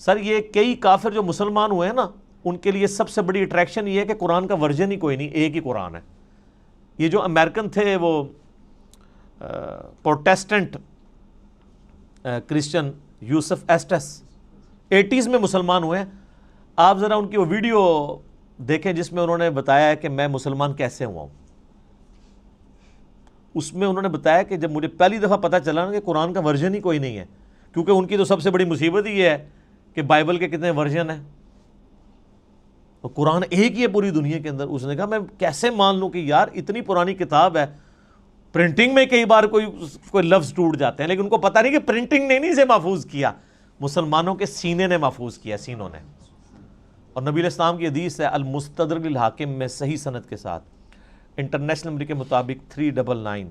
سر یہ کئی کافر جو مسلمان ہوئے ہیں نا، ان کے لیے سب سے بڑی اٹریکشن یہ ہے کہ قرآن کا ورژن ہی کوئی نہیں، ایک ہی قرآن ہے۔ یہ جو امریکن تھے وہ پروٹیسٹنٹ کرسچن یوسف ایسٹس 80s میں مسلمان ہوئے ہیں۔ آپ ذرا ان کی وہ ویڈیو دیکھیں جس میں انہوں نے بتایا ہے کہ میں مسلمان کیسے ہوا ہوں۔ اس میں انہوں نے بتایا کہ جب مجھے پہلی دفعہ پتہ چلا نا کہ قرآن کا ورژن ہی کوئی نہیں ہے، کیونکہ ان کی تو سب سے بڑی مصیبت ہی یہ ہے کہ بائبل کے کتنے ورژن ہیں، تو قرآن ایک ہی ہے پوری دنیا کے اندر۔ اس نے کہا میں کیسے مان لوں کہ یار اتنی پرانی کتاب ہے، پرنٹنگ میں کئی بار کوئی لفظ ٹوٹ جاتے ہیں، لیکن ان کو پتہ نہیں کہ پرنٹنگ نے نہیں اسے محفوظ کیا، مسلمانوں کے سینے نے محفوظ کیا، سینوں نے۔ اور نبی علیہ السلام کی حدیث ہے المستدرک للحاکم میں صحیح سند کے ساتھ، انٹرنیشنل نمبر کے مطابق 399،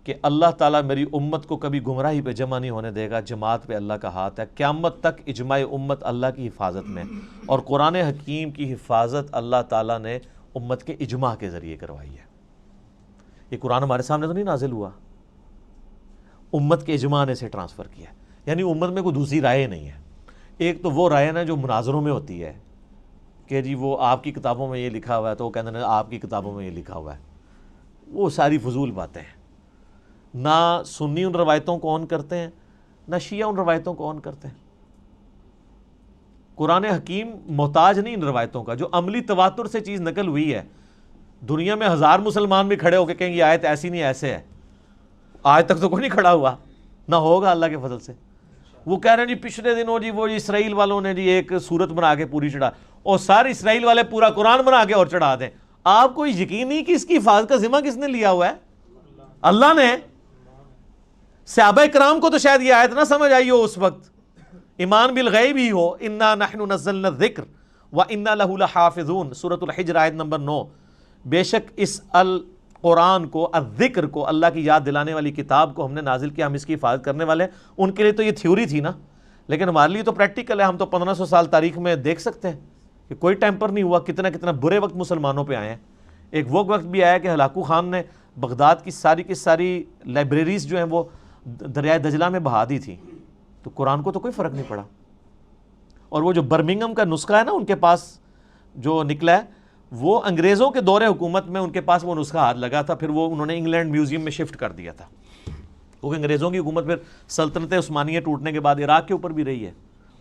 کہ اللہ تعالیٰ میری امت کو کبھی گمراہی پہ جمع نہیں ہونے دے گا، جماعت پہ اللہ کا ہاتھ ہے، قیامت تک اجماع امت اللہ کی حفاظت میں، اور قرآن حکیم کی حفاظت اللہ تعالیٰ نے امت کے اجماع کے ذریعے کروائی ہے۔ یہ قرآن ہمارے سامنے تو نہیں نازل ہوا، امت کے اجماع نے اسے ٹرانسفر کیا، یعنی امت میں کوئی دوسری رائے نہیں ہے۔ ایک تو وہ رائے نا جو مناظروں میں ہوتی ہے کہ جی وہ آپ کی کتابوں میں یہ لکھا ہوا ہے تو وہ کہتے ہیں آپ کی کتابوں میں یہ لکھا ہوا ہے، وہ ساری فضول باتیں ہیں۔ نہ سنی ان روایتوں کو آن کرتے ہیں، نہ شیعہ ان روایتوں کو آن کرتے ہیں۔ قرآن حکیم محتاج نہیں ان روایتوں کا، جو عملی تواتر سے چیز نقل ہوئی ہے۔ دنیا میں 1000 مسلمان بھی کھڑے ہو کے کہیں یہ آیت ایسی نہیں ایسے ہے، آج تک تو کوئی نہیں کھڑا ہوا، نہ ہوگا اللہ کے فضل سے۔ وہ کہہ رہے ہیں جی پچھلے دنوں جی وہ اسرائیل والوں نے جی ایک صورت بنا کے پوری چڑھا، اور سارے اسرائیل والے پورا قرآن بنا کے اور چڑھا دیں۔ آپ کو یقین نہیں کہ اس کی حفاظت کا ذمہ کس نے لیا ہوا ہے؟ اللہ نے۔ صحابہ کرام کو تو شاید یہ آیت نہ سمجھ آئی ہو اس وقت، ایمان بالغیب ہی ہو، انا نحن نزلنا الذکر وانا لہ لحافظون، سورۃ الحجر آیت نمبر 9۔ بے شک اس القرآن کو، الذکر کو، اللہ کی یاد دلانے والی کتاب کو ہم نے نازل کیا، ہم اس کی حفاظت کرنے والے ہیں۔ ان کے لیے تو یہ تھیوری تھی نا، لیکن ہمارے لیے تو پریکٹیکل ہے۔ ہم تو 1500 سال تاریخ میں دیکھ سکتے ہیں کہ کوئی ٹیمپر نہیں ہوا، کتنا برے وقت مسلمانوں پہ آئے ہیں۔ ایک وہ وقت بھی آیا کہ ہلاکو خان نے بغداد کی ساری لائبریریز جو ہیں وہ دریائے دجلہ میں بہا دی تھی، تو قرآن کو تو کوئی فرق نہیں پڑا۔ اور وہ جو برمنگم کا نسخہ ہے نا ان کے پاس جو نکلا ہے، وہ انگریزوں کے دور حکومت میں ان کے پاس وہ نسخہ ہاتھ لگا تھا، پھر وہ انہوں نے انگلینڈ میوزیم میں شفٹ کر دیا تھا، کیونکہ انگریزوں کی حکومت پھر سلطنت عثمانیہ ٹوٹنے کے بعد عراق کے اوپر بھی رہی ہے۔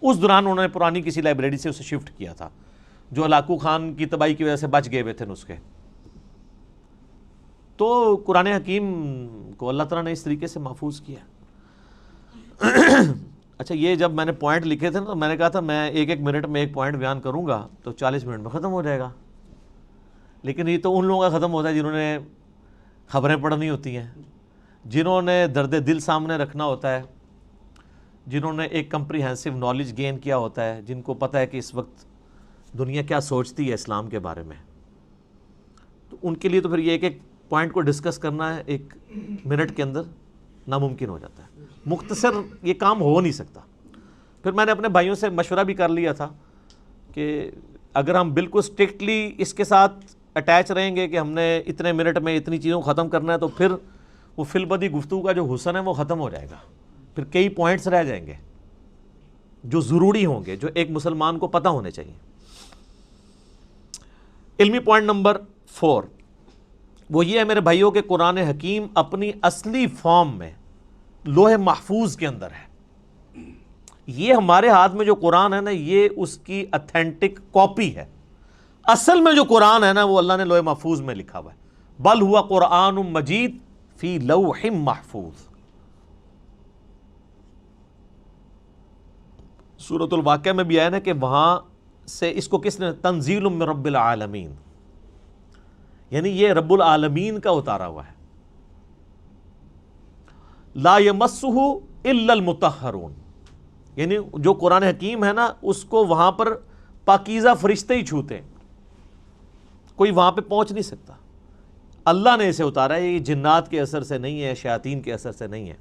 اس دوران انہوں نے پرانی کسی لائبریری سے اسے شفٹ کیا تھا، جو ہلاکو خان کی تباہی کی وجہ سے بچ گئے ہوئے تھے نسخے۔ تو قرآن حکیم کو اللہ تعالیٰ نے اس طریقے سے محفوظ کیا۔ اچھا، یہ جب میں نے پوائنٹ لکھے تھے نا تو میں نے کہا تھا میں ایک منٹ میں ایک پوائنٹ بیان کروں گا تو 40 منٹ میں ختم ہو جائے گا، لیکن یہ تو ان لوگوں کا ختم ہوتا ہے جنہوں نے خبریں پڑھنی ہوتی ہیں، جنہوں نے درد دل سامنے رکھنا ہوتا ہے، جنہوں نے ایک کمپریہنسو نالج گین کیا ہوتا ہے، جن کو پتہ ہے کہ اس وقت دنیا کیا سوچتی ہے اسلام کے بارے میں، تو ان کے لیے تو پھر یہ ایک پوائنٹ کو ڈسکس کرنا ہے 1 منٹ کے اندر ناممکن ہو جاتا ہے، مختصر یہ کام ہو نہیں سکتا۔ پھر میں نے اپنے بھائیوں سے مشورہ بھی کر لیا تھا کہ اگر ہم بالکل اسٹرکٹلی اس کے ساتھ اٹیچ رہیں گے کہ ہم نے اتنے منٹ میں اتنی چیزوں کو ختم کرنا ہے، تو پھر وہ فی البدی گفتگو کا جو حسن ہے وہ ختم ہو جائے گا، پھر کئی پوائنٹس رہ جائیں گے جو ضروری ہوں گے، جو ایک مسلمان کو پتہ ہونے چاہیے۔ علمی پوائنٹ نمبر 4 وہ یہ ہے میرے بھائیوں کہ قرآن حکیم اپنی اصلی فارم میں لوح محفوظ کے اندر ہے۔ یہ ہمارے ہاتھ میں جو قرآن ہے نا، یہ اس کی اتھینٹک کاپی ہے۔ اصل میں جو قرآن ہے نا وہ اللہ نے لوح محفوظ میں لکھا ہوا ہے، بل ہوا قرآن مجید فی لوح محفوظ۔ سورۃ الواقعہ میں بھی آیا نا کہ وہاں سے اس کو کس نے، تنزیل من رب العالمین، یعنی یہ رب العالمین کا اتارا ہوا ہے۔ لا یمسہ الا المطہرون، یعنی جو قرآن حکیم ہے نا اس کو وہاں پر پاکیزہ فرشتے ہی چھوتے ہیں، کوئی وہاں پہ پہنچ نہیں سکتا۔ اللہ نے اسے اتارا ہے، یہ جنات کے اثر سے نہیں ہے، شیاطین کے اثر سے نہیں ہے،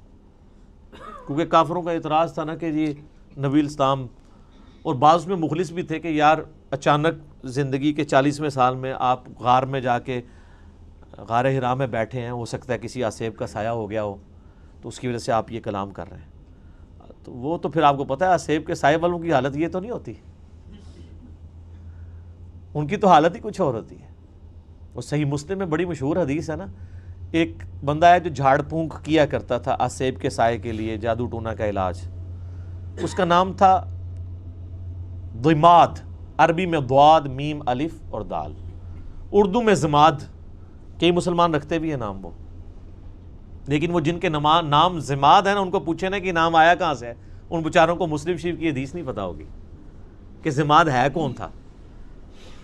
کیونکہ کافروں کا اعتراض تھا نا کہ جی نبی الاسلام، اور بعض میں مخلص بھی تھے کہ یار اچانک زندگی کے 40ویں سال میں آپ غار میں جا کے غار حرا میں بیٹھے ہیں، ہو سکتا ہے کسی آسیب کا سایہ ہو گیا ہو، تو اس کی وجہ سے آپ یہ کلام کر رہے ہیں۔ تو وہ تو پھر آپ کو پتہ ہے سیب کے سائے والوں کی حالت یہ تو نہیں ہوتی، ان کی تو حالت ہی کچھ اور ہوتی ہے۔ وہ صحیح مسلم میں بڑی مشہور حدیث ہے نا، ایک بندہ ہے جو جھاڑ پھونک کیا کرتا تھا سیب کے سائے کے لیے، جادو ٹونا کا علاج، اس کا نام تھا ضماد، عربی میں ضاد میم الف اور دال، اردو میں زماد، کئی مسلمان رکھتے بھی ہیں نام وہ، لیکن وہ جن کے نام زماد ہے نا، ان کو پوچھے نا کہ نام آیا کہاں سے ہے، ان بیچاروں کو مسلم شریف کی حدیث نہیں پتا ہوگی کہ زماد ہے کون تھا۔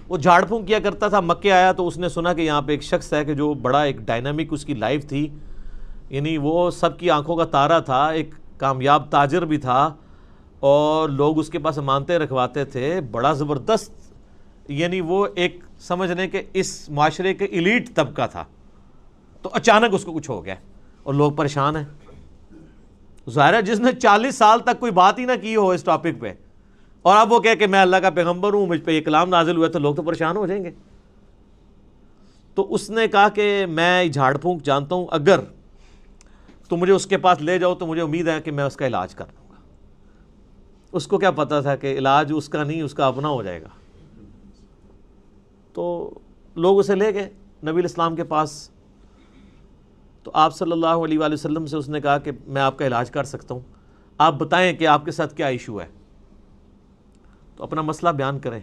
وہ جھاڑ پھونک کیا کرتا تھا، مکے آیا تو اس نے سنا کہ یہاں پہ ایک شخص ہے کہ جو بڑا ایک ڈائنامک اس کی لائف تھی، یعنی وہ سب کی آنکھوں کا تارا تھا، ایک کامیاب تاجر بھی تھا، اور لوگ اس کے پاس امانتیں رکھواتے تھے، بڑا زبردست، یعنی وہ ایک سمجھ لیں کہ اس معاشرے کے ایلیٹ طبقہ تھا۔ تو اچانک اس کو کچھ ہو گیا اور لوگ پریشان ہیں۔ ظاہر ہے جس نے 40 سال تک کوئی بات ہی نہ کی ہو اس ٹاپک پہ، اور اب وہ کہے کہ میں اللہ کا پیغمبر ہوں، مجھ پہ یہ کلام نازل ہوا، تو لوگ تو پریشان ہو جائیں گے۔ تو اس نے کہا کہ میں جھاڑ پھونک جانتا ہوں، اگر تو مجھے اس کے پاس لے جاؤ تو مجھے امید ہے کہ میں اس کا علاج کر لوں گا۔ اس کو کیا پتا تھا کہ علاج اس کا نہیں، اس کا اپنا ہو جائے گا۔ تو لوگ اسے لے گئے نبی الاسلام کے پاس، تو آپ صلی اللہ علیہ وآلہ وسلم سے اس نے کہا کہ میں آپ کا علاج کر سکتا ہوں، آپ بتائیں کہ آپ کے ساتھ کیا ایشو ہے، تو اپنا مسئلہ بیان کریں۔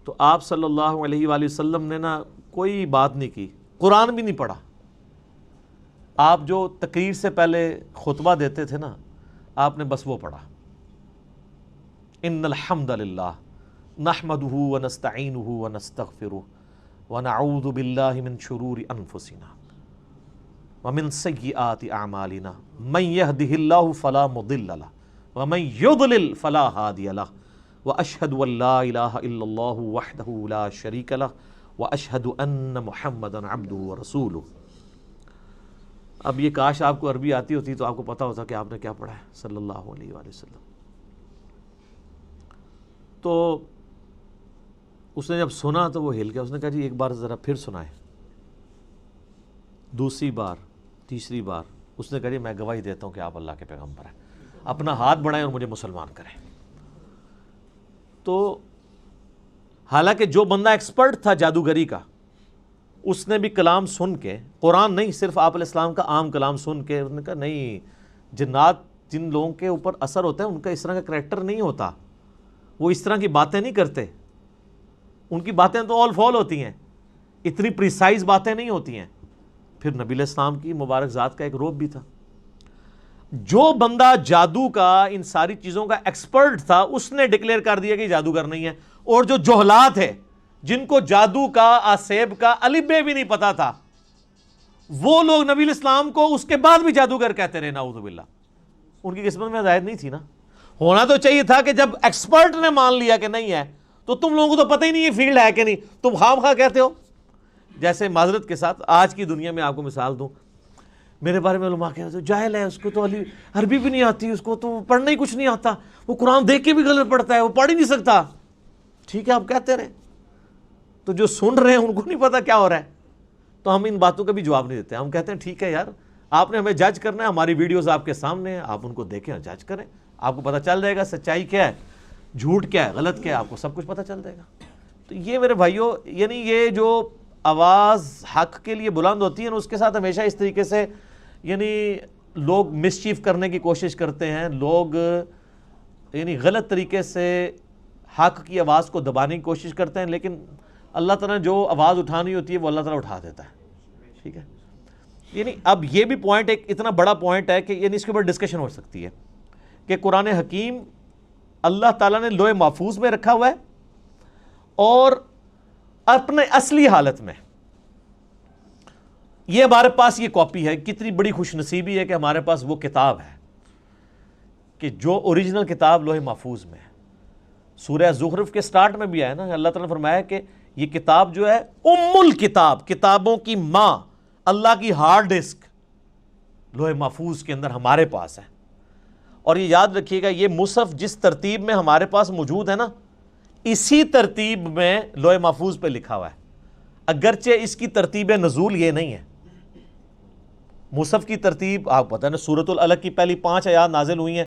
تو آپ صلی اللہ علیہ وآلہ وسلم نے نا کوئی بات نہیں کی، قرآن بھی نہیں پڑھا۔ آپ جو تقریر سے پہلے خطبہ دیتے تھے نا، آپ نے بس وہ پڑھا، ان الحمد للہ نحمدہ ونستعینہ ونستغفرہ ونعوذ باللہ من شرور انفسنا ومن سیئات اعمالنا من یہدہ اللہ فلا مضل لہ ومن یضلل فلا ہادی لہ واشہد ان لا الہ الا اللہ وحدہ لا شریک لہ واشہد ان محمدا عبدہ ورسولہ۔ اب یہ کاش آپ کو عربی آتی ہوتی تو آپ کو پتا ہوتا کہ آپ نے کیا پڑھا ہے صلی اللہ علیہ وآلہ وسلم۔ تو اس نے جب سنا تو وہ ہل گیا، اس نے کہا جی ایک بار ذرا پھر سنائیں۔ دوسری بار، تیسری بار، اس نے کہا جی میں گواہی دیتا ہوں کہ آپ اللہ کے پیغمبر ہیں، اپنا ہاتھ بڑھائیں اور مجھے مسلمان کریں۔ تو حالانکہ جو بندہ ایکسپرٹ تھا جادوگری کا، اس نے بھی کلام سن کے، قرآن نہیں صرف آپ علیہ السلام کا عام کلام سن کے، اس نے کہا نہیں، جنات جن لوگوں کے اوپر اثر ہوتا ہے ان کا اس طرح کا کریکٹر نہیں ہوتا، وہ اس طرح کی باتیں نہیں کرتے، ان کی باتیں تو آل فال ہوتی ہیں، اتنی پریسائز باتیں نہیں ہوتی ہیں۔ پھر نبی علیہ السلام کی مبارک ذات کا ایک روب بھی تھا۔ جو بندہ جادو کا ان ساری چیزوں کا ایکسپرٹ تھا، اس نے ڈکلیئر کر دیا کہ جادوگر نہیں ہے، اور جو جہلات ہے جن کو جادو کا، آسیب کا الف بے بھی نہیں پتا تھا، وہ لوگ نبی علیہ السلام کو اس کے بعد بھی جادوگر کہتے رہے، نعوذ باللہ۔ ان کی قسمت میں ہدایت نہیں تھی نا۔ ہونا تو چاہیے تھا کہ جب ایکسپرٹ نے مان لیا کہ نہیں ہے، تو تم لوگوں کو تو پتہ ہی نہیں ہے فیلڈ ہے کہ نہیں، تم خواہ خواہ کہتے ہو۔ جیسے معذرت کے ساتھ آج کی دنیا میں آپ کو مثال دوں، میرے بارے میں علماء کہتے ہیں جاہل ہے، اس کو تو عربی بھی نہیں آتی، اس کو تو پڑھنا ہی کچھ نہیں آتا، وہ قرآن دیکھ کے بھی غلط پڑھتا ہے، وہ پڑھ ہی نہیں سکتا۔ ٹھیک ہے، آپ کہتے رہے، تو جو سن رہے ہیں ان کو نہیں پتا کیا ہو رہا ہے، تو ہم ان باتوں کا بھی جواب نہیں دیتے۔ ہم کہتے ہیں ٹھیک ہے یار، آپ نے ہمیں جج کرنا ہے، ہماری ویڈیوز آپ کے سامنے ہیں، آپ ان کو دیکھیں اور جج کریں، آپ کو پتہ چل جائے گا سچائی کیا ہے، جھوٹ کیا ہے، غلط کیا ہے، آپ کو سب کچھ پتہ چل جائے گا۔ تو یہ میرے بھائیوں، یعنی یہ جو آواز حق کے لیے بلند ہوتی ہے نا، اس کے ساتھ ہمیشہ اس طریقے سے یعنی لوگ مسچیف کرنے کی کوشش کرتے ہیں، لوگ یعنی غلط طریقے سے حق کی آواز کو دبانے کی کوشش کرتے ہیں، لیکن اللہ تعالیٰ نے جو آواز اٹھانی ہوتی ہے وہ اللہ تعالیٰ اٹھا دیتا ہے۔ ٹھیک ہے، یعنی اب یہ بھی پوائنٹ ایک اتنا بڑا پوائنٹ ہے کہ یعنی اس کے اوپر ڈسکشن ہو سکتی ہے کہ قرآن حکیم اللہ تعالیٰ نے لوح محفوظ میں رکھا ہوا ہے، اور اپنے اصلی حالت میں یہ ہمارے پاس یہ کاپی ہے۔ کتنی بڑی خوش نصیبی ہے کہ ہمارے پاس وہ کتاب ہے کہ جو اوریجنل کتاب لوح محفوظ میں ہے۔ سورہ زخرف کے سٹارٹ میں بھی آیا نا، اللہ تعالیٰ نے فرمایا کہ یہ کتاب جو ہے ام الکتاب، کتابوں کی ماں، اللہ کی ہارڈ ڈسک لوح محفوظ کے اندر ہمارے پاس ہے۔ اور یہ یاد رکھیے گا، یہ مصحف جس ترتیب میں ہمارے پاس موجود ہے نا، اسی ترتیب میں لوح محفوظ پہ لکھا ہوا ہے، اگرچہ اس کی ترتیب نزول یہ نہیں ہے۔ مصحف کی ترتیب آپ پتہ نا، سورۃ العلق کی پہلی 5 آیات نازل ہوئی ہیں،